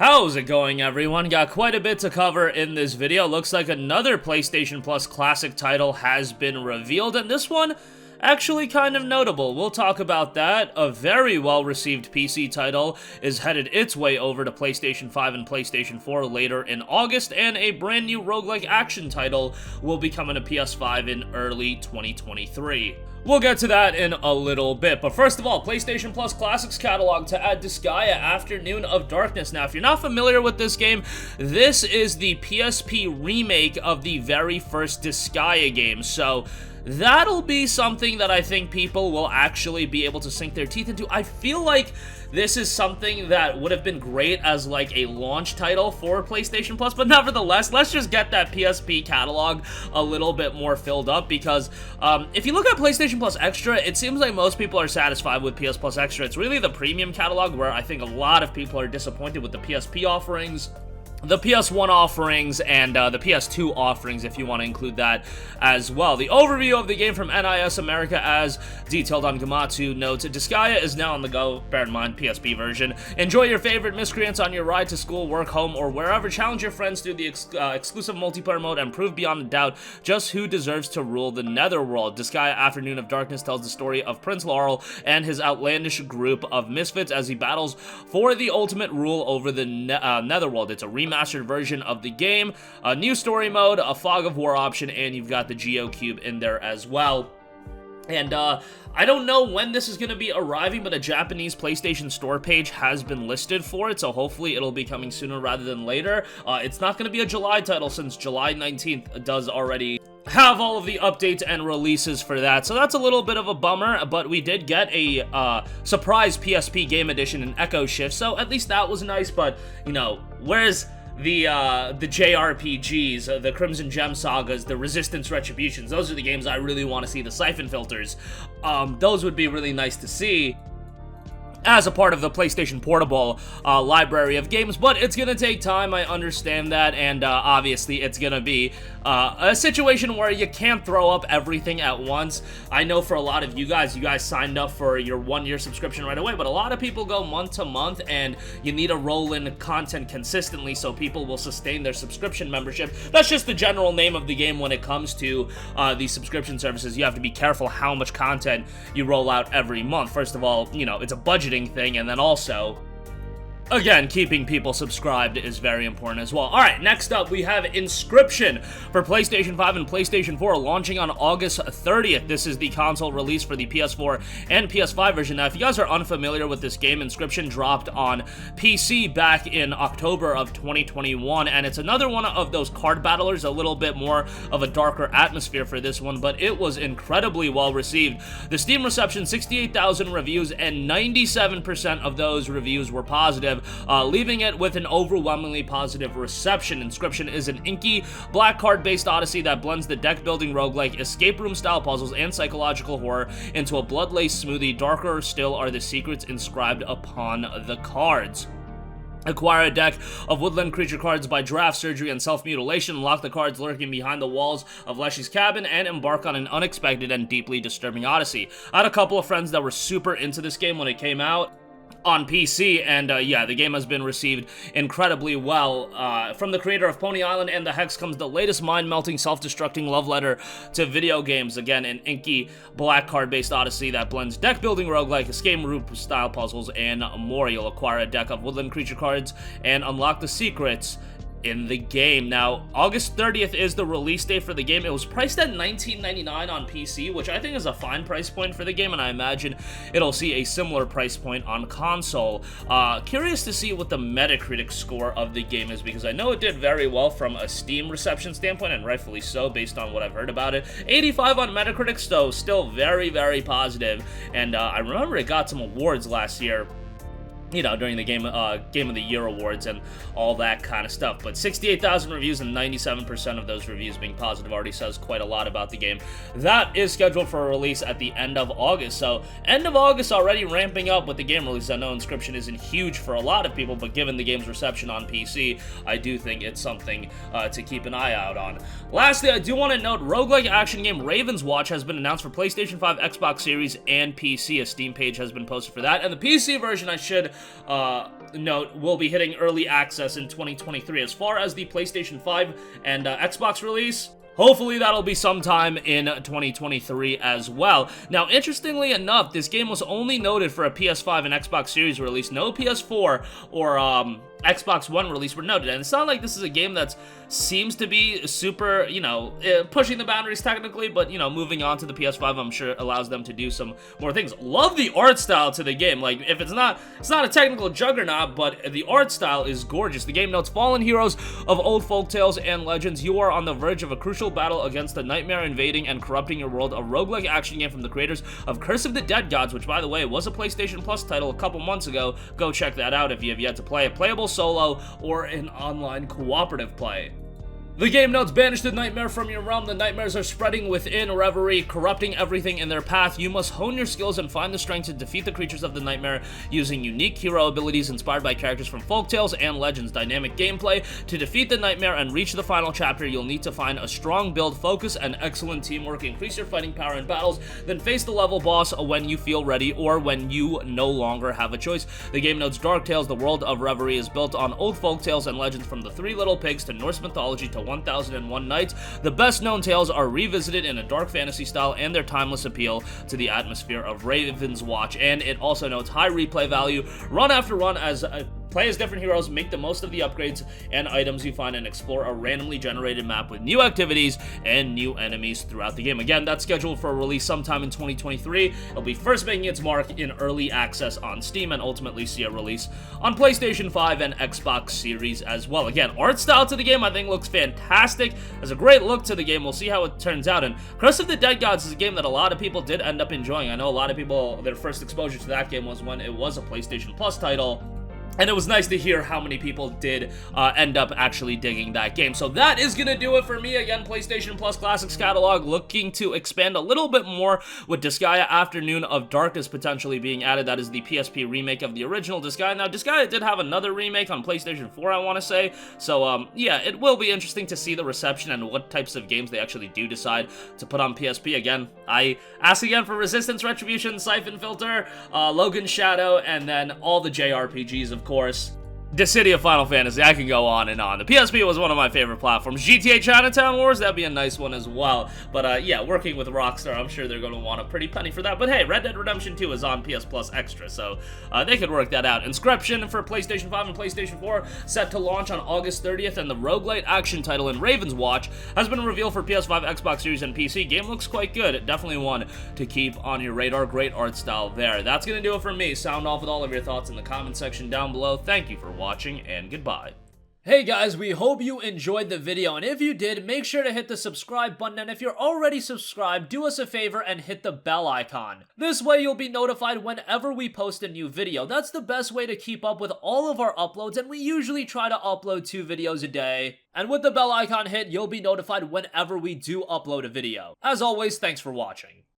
How's it going, everyone? Got quite a bit to cover in this video. Looks like another PlayStation Plus classic title has been revealed, and this one actually kind of notable. We'll talk about that. A very well-received PC title is headed its way over to PlayStation 5 and PlayStation 4 later in August, and a brand new roguelike action title will be coming to PS5 in early 2023. We'll get to that in a little bit, but first of all, PlayStation Plus Classics catalog to add Disgaea Afternoon of Darkness. Now, if you're not familiar with this game, this is the PSP remake of the very first Disgaea game, so that'll be something that I think people will actually be able to sink their teeth into. I feel like this is something that would have been great as like a launch title for PlayStation Plus, but nevertheless, let's just get that PSP catalog a little bit more filled up, because if you look at PlayStation Plus Extra, it seems like most people are satisfied with PS Plus Extra. It's really the premium catalog where I think a lot of people are disappointed with the PSP offerings, the PS1 offerings, and the PS2 offerings, if you want to include that as well. The overview of the game from NIS America, as detailed on Gematsu, notes, Disgaea is now on the go, bear in mind, PSP version. Enjoy your favorite miscreants on your ride to school, work, home, or wherever. Challenge your friends through the exclusive multiplayer mode and prove beyond a doubt just who deserves to rule the Netherworld. Disgaea Afternoon of Darkness tells the story of Prince Laurel and his outlandish group of misfits as he battles for the ultimate rule over the Netherworld. It's a remastered version of the game, a new story mode, a fog of war option, and you've got the Geo Cube in there as well. And I don't know when this is going to be arriving, but a Japanese PlayStation Store page has been listed for it, so hopefully it'll be coming sooner rather than later. It's not going to be a July title, since July 19th does already have all of the updates and releases for that, so that's a little bit of a bummer, but we did get a surprise PSP Game Edition in Echo Shift, so at least that was nice. But, you know, where's the JRPGs, the Crimson Gem Sagas, the Resistance Retributions? Those are the games I really want to see, the Siphon Filters. Those would be really nice to see as a part of the PlayStation Portable library of games, but it's gonna take time, I understand that, and obviously it's gonna be a situation where you can't throw up everything at once. I know for a lot of you guys signed up for your 1-year subscription right away, but a lot of people go month to month, and you need to roll in content consistently so people will sustain their subscription membership. That's just the general name of the game when it comes to these subscription services. You have to be careful how much content you roll out every month. First of all, you know, it's a budgeting thing, and then also, again, keeping people subscribed is very important as well. Alright, next up we have Inscription for PlayStation 5 and PlayStation 4, launching on August 30th. This is the console release for the PS4 and PS5 version. Now, if you guys are unfamiliar with this game, Inscription dropped on PC back in October of 2021, and it's another one of those card battlers, a little bit more of a darker atmosphere for this one, but it was incredibly well received. The Steam reception, 68,000 reviews, and 97% of those reviews were positive, leaving it with an overwhelmingly positive reception. Inscription is an inky, black card-based odyssey that blends the deck-building roguelike, escape room-style puzzles, and psychological horror into a blood-laced smoothie. Darker still are the secrets inscribed upon the cards. Acquire a deck of woodland creature cards by draft, surgery, and self-mutilation. Unlock the cards lurking behind the walls of Leshy's cabin, and embark on an unexpected and deeply disturbing odyssey. I had a couple of friends that were super into this game when it came out on PC, and yeah, the game has been received incredibly well. From the creator of Pony Island and The Hex comes the latest mind-melting, self-destructing love letter to video games. Again, an inky, black card-based odyssey that blends deck-building roguelike, escape room-style puzzles, and more. You'll acquire a deck of woodland creature cards and unlock the secrets in the game. Now, August 30th is the release date for the game. It was priced at $19.99 on PC, which I think is a fine price point for the game, and I imagine it'll see a similar price point on console. Curious to see what the Metacritic score of the game is, because I know it did very well from a Steam reception standpoint, and rightfully so, based on what I've heard about it. 85 on Metacritic, so still very, very positive, and I remember it got some awards last year, you know, during the Game of the Year awards and all that kind of stuff. But 68,000 reviews and 97% of those reviews being positive already says quite a lot about the game. That is scheduled for a release at the end of August. So, end of August already ramping up with the game release. I know Inscription isn't huge for a lot of people, but given the game's reception on PC, I do think it's something to keep an eye out on. Lastly, I do want to note, roguelike action game Raven's Watch has been announced for PlayStation 5, Xbox Series, and PC. A Steam page has been posted for that. And the PC version, I should note, will be hitting early access in 2023. As far as the PlayStation 5 and Xbox release, hopefully that'll be sometime in 2023 as well. Now, interestingly enough, this game was only noted for a PS5 and Xbox Series release. No PS4 or Xbox One release were noted, and it's not like this is a game that seems to be super, pushing the boundaries technically, but, moving on to the PS5, I'm sure allows them to do some more things. Love the art style to the game. Like, if it's not a technical juggernaut, but the art style is gorgeous. The game notes, fallen heroes of old folktales and legends, you are on the verge of a crucial battle against the nightmare invading and corrupting your world, a roguelike action game from the creators of Curse of the Dead Gods, which, by the way, was a PlayStation Plus title a couple months ago. Go check that out if you have yet to play it. Playable solo or in online cooperative play. The game notes, banish the nightmare from your realm. The nightmares are spreading within Reverie, corrupting everything in their path. You must hone your skills and find the strength to defeat the creatures of the nightmare using unique hero abilities inspired by characters from folktales and legends. Dynamic gameplay. To defeat the nightmare and reach the final chapter, you'll need to find a strong build, focus, and excellent teamwork. Increase your fighting power in battles, then face the level boss when you feel ready or when you no longer have a choice. The game notes, Dark Tales, the world of Reverie is built on old folktales and legends from the Three Little Pigs to Norse mythology to 1001 Nights. The best known tales are revisited in a dark fantasy style and their timeless appeal to the atmosphere of Raven's Watch. And it also notes high replay value, run after run as play as different heroes, make the most of the upgrades and items you find, and explore a randomly generated map with new activities and new enemies throughout the game. Again, that's scheduled for a release sometime in 2023. It'll be first making its mark in early access on Steam and ultimately see a release on PlayStation 5 and Xbox Series as well. Again, art style to the game I think looks fantastic. There's a great look to the game. We'll see how it turns out. And Curse of the Dead Gods is a game that a lot of people did end up enjoying. I know a lot of people, their first exposure to that game was when it was a PlayStation Plus title. And it was nice to hear how many people did end up actually digging that game. So that is going to do it for me. Again, PlayStation Plus Classics catalog, looking to expand a little bit more with Disgaea Afternoon of Darkness potentially being added. That is the PSP remake of the original Disgaea. Now, Disgaea did have another remake on PlayStation 4, I want to say. So, yeah, it will be interesting to see the reception and what types of games they actually do decide to put on PSP. Again, I ask again for Resistance, Retribution, Siphon Filter, Logan's Shadow, and then all the JRPGs, of course. The City of Final Fantasy, I can go on and on. The PSP was one of my favorite platforms. GTA Chinatown Wars, that'd be a nice one as well. But yeah, working with Rockstar, I'm sure they're going to want a pretty penny for that. But hey, Red Dead Redemption 2 is on PS Plus Extra, so they could work that out. Inscription for PlayStation 5 and PlayStation 4 set to launch on August 30th, and the roguelite action title in Raven's Watch has been revealed for PS5, Xbox Series, and PC. Game looks quite good. Definitely one to keep on your radar. Great art style there. That's going to do it for me. Sound off with all of your thoughts in the comment section down below. Thank you for watching, and goodbye. Hey guys, we hope you enjoyed the video, and if you did, make sure to hit the subscribe button, and if you're already subscribed, do us a favor and hit the bell icon. This way you'll be notified whenever we post a new video. That's the best way to keep up with all of our uploads, and we usually try to upload 2 videos a day. And with the bell icon hit, you'll be notified whenever we do upload a video. As always, thanks for watching.